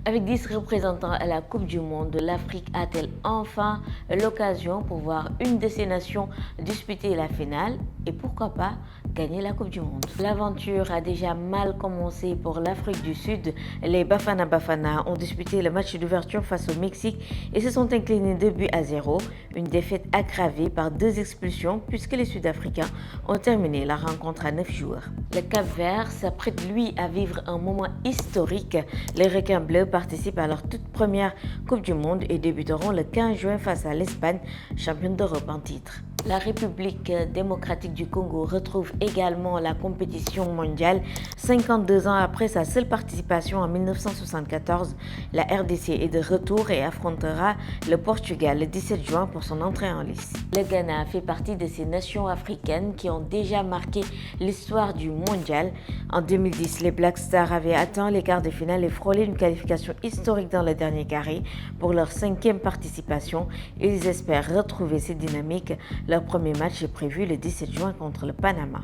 Avec 10 représentants à la Coupe du Monde, l'Afrique a-t-elle enfin l'occasion pour voir une de ses nations disputer la finale et pourquoi pas gagner la Coupe du Monde? L'aventure a déjà mal commencé pour l'Afrique du Sud. Les Bafana Bafana ont disputé le match d'ouverture face au Mexique et se sont inclinés 2 buts à 0. Une défaite aggravée par 2 expulsions puisque les Sud-Africains ont terminé la rencontre à 9 joueurs. Le Cap-Vert s'apprête lui à vivre un moment historique. Les requins bleus participent à leur toute première Coupe du Monde et débuteront le 15 juin face à l'Espagne, championne d'Europe en titre. La République démocratique du Congo retrouve également la compétition mondiale. 52 ans après sa seule participation en 1974, la RDC est de retour et affrontera le Portugal le 17 juin pour son entrée en lice. Le Ghana fait partie de ces nations africaines qui ont déjà marqué l'histoire du mondial. En 2010, les Black Stars avaient atteint les quarts de finale et frôlé une qualification historique dans le dernier carré. Pour leur 5e participation, ils espèrent retrouver cette dynamique. Leur premier match est prévu le 17 juin contre le Panama.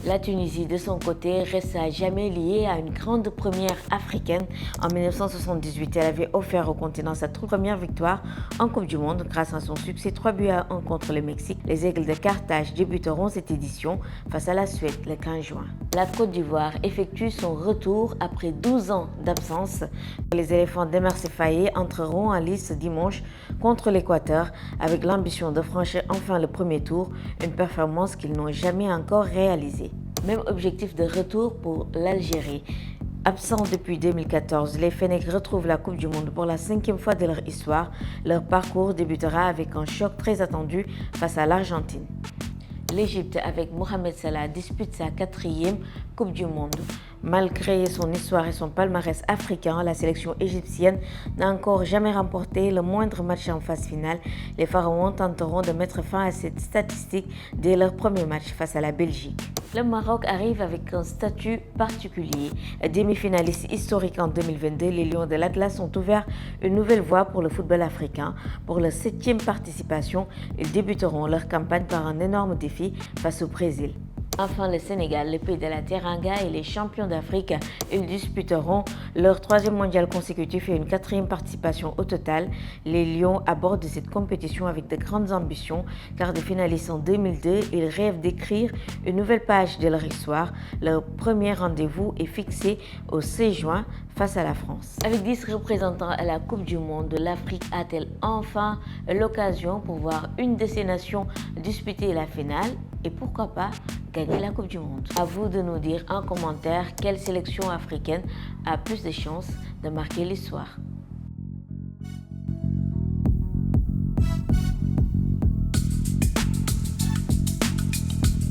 La Tunisie, de son côté, reste à jamais liée à une grande première africaine. En 1978, elle avait offert au continent sa toute première victoire en Coupe du Monde grâce à son succès 3 buts à 1 contre le Mexique. Les Aigles de Carthage débuteront cette édition face à la Suède le 15 juin. La Côte d'Ivoire effectue son retour après 12 ans d'absence. Les éléphants d'Emerse-Faé entreront en lice dimanche contre l'Équateur avec l'ambition de franchir enfin le premier tour, une performance qu'ils n'ont jamais encore réalisée. Même objectif de retour pour l'Algérie. Absents depuis 2014, les Fennecs retrouvent la Coupe du Monde pour la 5e fois de leur histoire. Leur parcours débutera avec un choc très attendu face à l'Argentine. L'Égypte, avec Mohamed Salah, dispute sa 4e Coupe du Monde. Malgré son histoire et son palmarès africain, la sélection égyptienne n'a encore jamais remporté le moindre match en phase finale. Les Pharaons tenteront de mettre fin à cette statistique dès leur premier match face à la Belgique. Le Maroc arrive avec un statut particulier. Demi-finaliste historique en 2022, les Lions de l'Atlas ont ouvert une nouvelle voie pour le football africain. Pour leur 7e participation, ils débuteront leur campagne par un énorme défi face au Brésil. Enfin, le Sénégal, le pays de la Teranga et les champions d'Afrique, ils disputeront leur 3e mondial consécutif et une 4e participation au total. Les Lions abordent cette compétition avec de grandes ambitions, car de finalistes en 2002, ils rêvent d'écrire une nouvelle page de leur histoire. Leur premier rendez-vous est fixé au 16 juin face à la France. Avec 10 représentants à la Coupe du Monde, l'Afrique a-t-elle enfin l'occasion pour voir une de ces nations disputer la finale et pourquoi pas gagner la Coupe du Monde? À vous de nous dire en commentaire quelle sélection africaine a plus de chances de marquer l'histoire.